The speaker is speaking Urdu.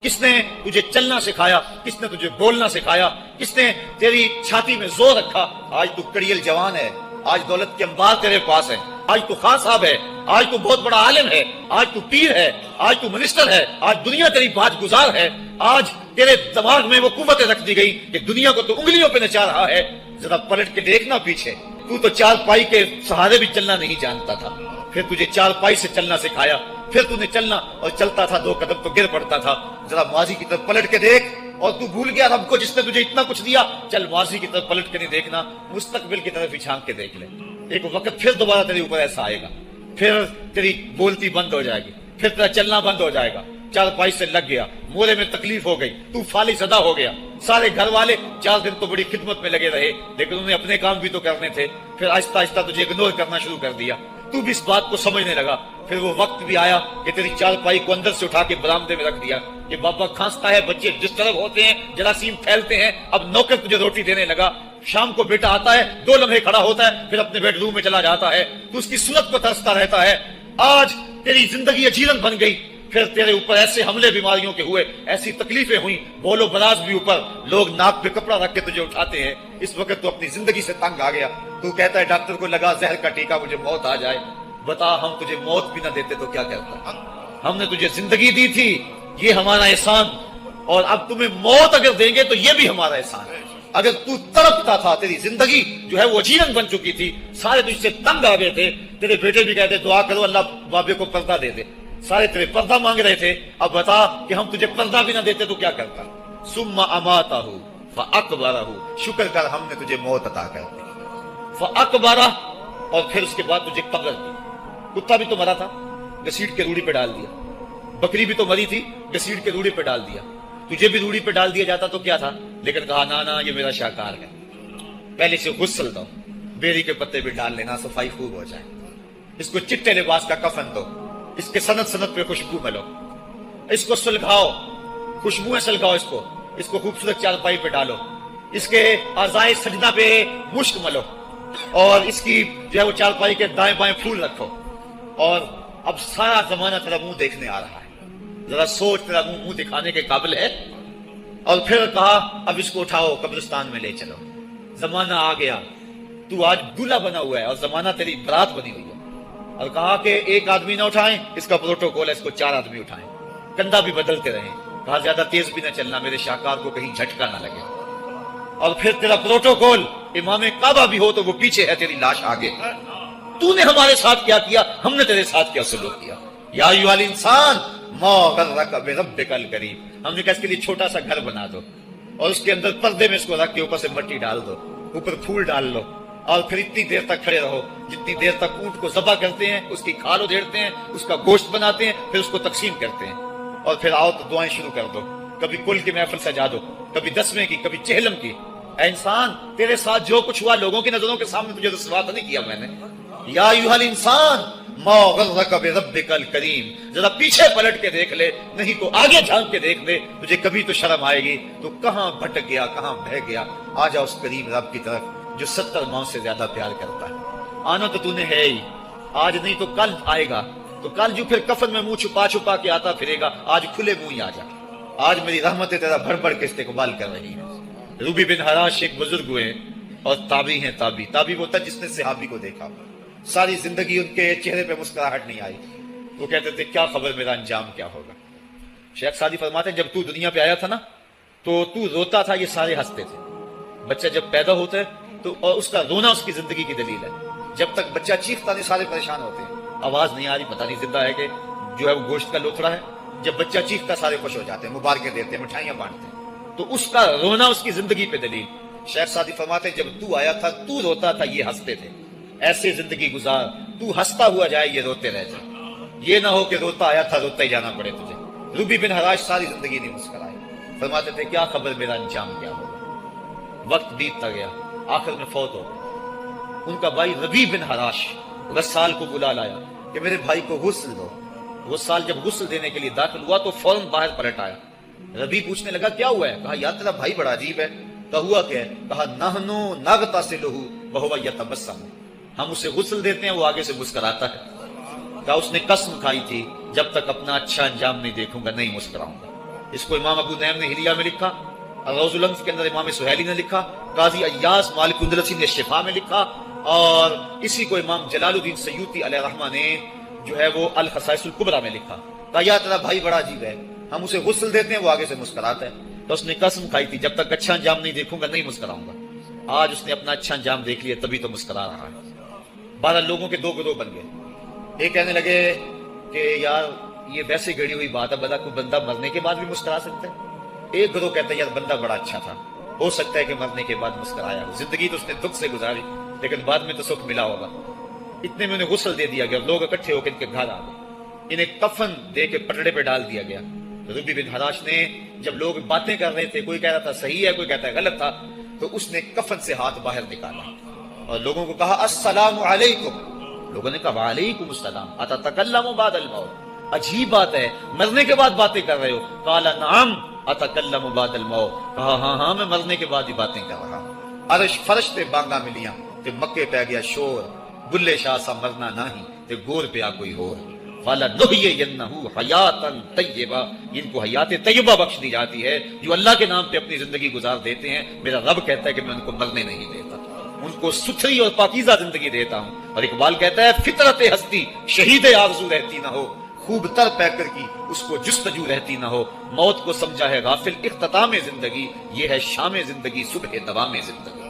کس نے تجھے چلنا سکھایا؟ کس نے تجھے بولنا سکھایا؟ کس نے تیری چھاتی میں زور رکھا؟ آج تو کڑیل جوان ہے، آج دولت کے انبار تیرے پاس ہے، آج تو خان صاحب ہے، آج تو بہت بڑا عالم ہے، آج تو پیر ہے، آج تو منسٹر ہے، آج دنیا تیری بات گزار ہے، آج تیرے دماغ میں وہ قوتیں رکھ دی گئی کہ دنیا کو تو انگلیوں پہ نچا رہا ہے۔ ذرا پلٹ کے دیکھنا پیچھے، تو چار پائی کے سہارے بھی چلنا نہیں جانتا تھا، پھر تجھے چار پائی سے چلنا سکھایا، پھر تو نے چلنا اور چلتا تھا 2 قدم تو گر پڑتا تھا۔ ذرا ماضی کی طرف پلٹ کے دیکھ، اور تو بھول گیا رب کو جس نے تجھے اتنا کچھ دیا۔ چل ماضی کی طرف پلٹ کے نہیں دیکھنا، مستقبل کی طرف ہی جھانک کے دیکھ لے۔ ایک وقت پھر دوبارہ تیرے اوپر ایسا آئے گا، پھر تیری بولتی بند ہو جائے گی، پھر تیرا چلنا بند ہو جائے گا، چار پائی سے لگ گیا، مورے میں تکلیف ہو گئی، تو فالی زدہ ہو گیا۔ سارے گھر والے 4 دن تو بڑی خدمت میں لگے رہے، لیکن انہیں اپنے کام بھی تو کرنے تھے، پھر آہستہ آہستہ تجھے اگنور کرنا شروع کر دیا۔ تو بھی اس بات کو سمجھنے لگا، پھر وہ وقت بھی آیا کہ تیری چار پائی کو اندر سے اٹھا کے برآمدے میں رکھ دیا کہ بابا کھانستا ہے، بچے ڈسٹرب ہوتے ہیں، جراثیم پھیلتے ہیں، اب نوکر تجھے روٹی دینے لگا۔ شام کو بیٹا آتا ہے، 2 لمحے کھڑا ہوتا ہے، پھر اپنے بیڈ روم میں چلا جاتا ہے، تو اس کی صورت کو ترستا رہتا ہے۔ آج تیری زندگی اجیرن بن گئی، پھر تیرے اوپر ایسے حملے بیماریوں کے ہوئے، ایسی تکلیفیں ہوئیں، بولو براز بھی اوپر، لوگ ناک پہ کپڑا رکھ کے تجھے اٹھاتے ہیں۔ اس وقت تو اپنی زندگی سے تنگ آ گیا، تو کہتا ہے ڈاکٹر کو لگا زہر کا ٹیکہ، مجھے موت آ جائے۔ بتا ہم تجھے موت بھی نہ دیتے تو کیا کرتا؟ ہم نے تجھے زندگی دی تھی، یہ ہمارا احسان، اور اب تمہیں موت اگر دیں گے تو یہ بھی ہمارا احسان ہے۔ اگر تو تڑپتا تھا، تیری زندگی جو ہے وہ اجیرن بن چکی تھی، سارے تجھ سے تنگ آ گئے تھے، تیرے بیٹے بھی کہتے دعا کرو اللہ بابے کو پردہ دے دے، سارے تیرے پردہ مانگ رہے تھے، اب بتا کہ ہم تجھے پردہ بھی نہ دیتے تو کیا کرتا؟ ثم اماتہ فاقبرہ، شکر کر ہم نے تجھے موت عطا کر دی، فاقبرہ، اور پھر اس کے بعد تجھے قبر دی۔ کتا بھی تو مرا تھا، گھسیٹ کے روڑی پہ ڈال دیا، بکری بھی تو مری تھی، گھسیٹ کے روڑی پہ ڈال دیا، تجھے بھی روڑی پہ ڈال دیا جاتا تو کیا تھا؟ لیکن کہا نا یہ میرا شاہکار ہے، پہلے سے غسل دو، بیری کے پتے بھی ڈال لینا، صفائی خوب ہو جائے، اس کو چٹے لباس کا کفن دو، اس کے سند سند پہ خوشبو ملو، اس کو سلگاؤ، خوشبوئیں سلگاؤ، اس کو خوبصورت چارپائی پہ ڈالو، اس کے اعضائے سجدہ پہ مشک ملو، اور اس کی جو ہے وہ چارپائی کے دائیں بائیں پھول رکھو، اور اب سارا زمانہ تیرا منہ دیکھنے آ رہا ہے، ذرا سوچ تیرا منہ دکھانے کے قابل ہے؟ اور پھر کہا اب اس کو اٹھاؤ قبرستان میں لے چلو، زمانہ آ گیا، تو آج دولہا بنا ہوا ہے اور زمانہ تیری برات بنی ہوئی ہے، اور کہا کہ ایک آدمی نہ اٹھائیں، اس کا پروٹوکول ہے اس کو 4 آدمی اٹھائیں، کندھا بھی بدلتے رہیں، کہا زیادہ تیز بھی نہ چلنا، میرے شاہکار کو کہیں جھٹکا نہ لگے، اور پھر تیرا پروٹوکول امام کعبہ بھی ہو تو وہ پیچھے ہے، تیری لاش آگے۔ تو نے ہمارے ساتھ کیا کیا، ہم نے تیرے ساتھ کیا سلوک کیا؟ یا ایھا الانسان ما غرک بربک الکریم، ہم نے کہا اس کے لیے چھوٹا سا گھر بنا دو، اور اس کے اندر پردے میں اس کو رکھ کے اوپر سے مٹی ڈال دو، اوپر پھول ڈال لو، اور پھر اتنی دیر تک کھڑے رہو جتنی دیر تک اونٹ کو ذبح کرتے ہیں، اس کی کھال ادھیڑتے ہیں، اس کا گوشت بناتے ہیں، پھر اس کو تقسیم کرتے ہیں، اور پھر آؤ تو دعائیں شروع کر دو، کبھی کل کی محفل سجا دو، کبھی 10ویں کی، کبھی چہلم کی۔ اے انسان، تیرے ساتھ جو کچھ ہوا لوگوں کی نظروں کے سامنے تجھے رسوا تو نہیں کیا میں نے؟ یا ایھا الانسان ما غرک بربک الکریم، ذرا پیچھے پلٹ کے دیکھ لے، نہیں تو آگے جھانک کے دیکھ لے، تجھے کبھی تو شرم آئے گی، تو کہاں بھٹک گیا، کہاں بہ گیا۔ آ جا اس کریم رب کی طرف جو 70 ماؤں سے زیادہ پیار کرتا ہے۔ آنا تو نے ہے ہی، آج نہیں تو کل آئے گا، تو کل جو پھر کفن میں منہ چھپا چھپا کے آتا پھرے گا، آج کھلے منہ ہی آ جا، آج میری رحمتیں تیرا بھر بھر کے استقبال کر رہی ہیں۔ روبی بن حراش ایک بزرگ ہوئے اور تابعی ہیں، تابعی وہ تھا جس نے صحابی کو دیکھا، ساری زندگی ان کے چہرے پہ مسکراہٹ نہیں آئی، وہ کہتے تھے کیا خبر میرا انجام کیا ہوگا۔ شیخ سعدی فرماتے ہیں جب تو دنیا پہ آیا تھا نا تو روتا تھا، یہ سارے ہنستے تھے، بچہ جب پیدا ہوتا ہے تو اور اس کا رونا اس کی زندگی کی دلیل ہے، جب تک بچہ چیختا نہیں سارے پریشان ہوتے ہیں، آواز نہیں آ رہی، پتہ نہیں زندہ ہے کہ جو ہے وہ گوشت کا لوتھڑا ہے، جب بچہ چیختا سارے خوش ہو جاتے ہیں، مبارکیں دیتے ہیں، مٹھائیاں بانٹتے ہیں، تو اس کا رونا اس کی زندگی پہ دلیل۔ شیخ سعدی فرماتے ہیں جب تو آیا تھا تو روتا تھا، یہ ہنستے تھے، ایسے زندگی گزار تو ہنستا ہوا جائے، یہ روتے رہ جائے، یہ نہ ہو کہ روتا آیا تھا روتا ہی جانا پڑے تجھے۔ روبی بن حراش ساری زندگی نہیں مسکرائے، فرماتے تھے کیا خبر میرا انجام کیا ہوگا۔ وقت بیتتا گیا، آخر میں فوت ہو گئے۔ ان کا بھائی ربیع بن حراش غسال کو بلا لایا کہ میرے بھائی کو غسل دو۔ غسال جب غسل دینے کے لیے داخل ہوا تو فوراً باہر پلٹ آیا۔ ربیع پوچھنے لگا کیا ہوا ہے؟ کہا یار تیرا بھائی بڑا عجیب ہے۔ کہا ہوا کیا ہے؟ کہا نحنو نغتسلہ وہو یتبسم، ہم اسے غسل دیتے ہیں وہ آگے سے مسکراتا ہے۔ کہا اس نے قسم کھائی تھی جب تک اپنا اچھا انجام نہیں دیکھوں گا نہیں مسکراؤں گا۔ اس کو امام ابو نعیم نے حلیہ میں لکھا، روز الانف کے اندر امام سہیلی نے لکھا، قاضی ایاس مالک اندلسی نے شفا میں لکھا، اور اسی کو امام جلال الدین سیوطی علیہ رحمہ نے جو ہے وہ الخصائص الکبریٰ میں لکھا۔ کہا یا تیرا بھائی بڑا عجیب ہے، ہم اسے غسل دیتے ہیں وہ آگے سے مسکراتا ہے، تو اس نے قسم کھائی تھی جب تک اچھا انجام نہیں دیکھوں گا نہیں مسکراؤں گا۔ آج اس نے اپنا اچھا انجام دیکھ لیا تبھی تو مسکرا رہا ہے۔ 12 لوگوں کے 2 گروہ بن گئے، ایک کہنے لگے کہ یار یہ ویسے گڑی ہوئی بات ہے، بلا کوئی بندہ مرنے کے بعد بھی مسکرا سکتا ہے۔ ایک گروہ کہتا ہے یار بندہ بڑا اچھا تھا، ہو سکتا ہے کہ مرنے کے بعد مسکرایا ہو، زندگی تو اس نے دکھ سے گزاری لیکن بعد میں تو سکھ ملا ہوگا۔ اتنے میں انہیں غسل دے دیا گیا، لوگ اکٹھے ہو کے ان کے گھر آ گئے، انہیں کفن دے کے پٹڑے پہ ڈال دیا گیا۔ ربی بن حراش نے جب لوگ باتیں کر رہے تھے، کوئی کہہ رہا تھا صحیح ہے، کوئی کہتا ہے غلط تھا، تو اس نے کفن سے ہاتھ باہر نکالا اور لوگوں کو کہا السلام علیکم۔ لوگوں نے کہا وعلیکم السلام، اتتکلم بعد الموت، عجیب بات ہے مرنے کے بعد باتیں کر رہے ہو۔ قال نعم اتکلم بعد الموت، کہا ہاں میں مرنے کے بعد ہی باتیں کر رہا ہوں۔ عرش فرش تے بانگا ملیاں تے مکے پہ گیا شور، بلے شاہ سا مرنا نہیں تے گور پہ آ کوئی ہور۔ فَلَنُحْيِيَنَّهُ حَيَاتًا طَيِّبَةً، ان کو حیات طیبہ بخش دی جاتی ہے جو اللہ کے نام پہ اپنی زندگی گزار دیتے ہیں۔ میرا رب کہتا ہے کہ میں ان کو مرنے نہیں دیتا، ان کو ستھری اور پاکیزہ زندگی دیتا ہوں۔ اور اقبال کہتا ہے فطرت ہستی شہید آرزو رہتی نہ ہو، خوب تر پیکر کی اس کو جستجو رہتی نہ ہو۔ موت کو سمجھا ہے غافل اختتام زندگی، یہ ہے شام زندگی صبح دوام زندگی۔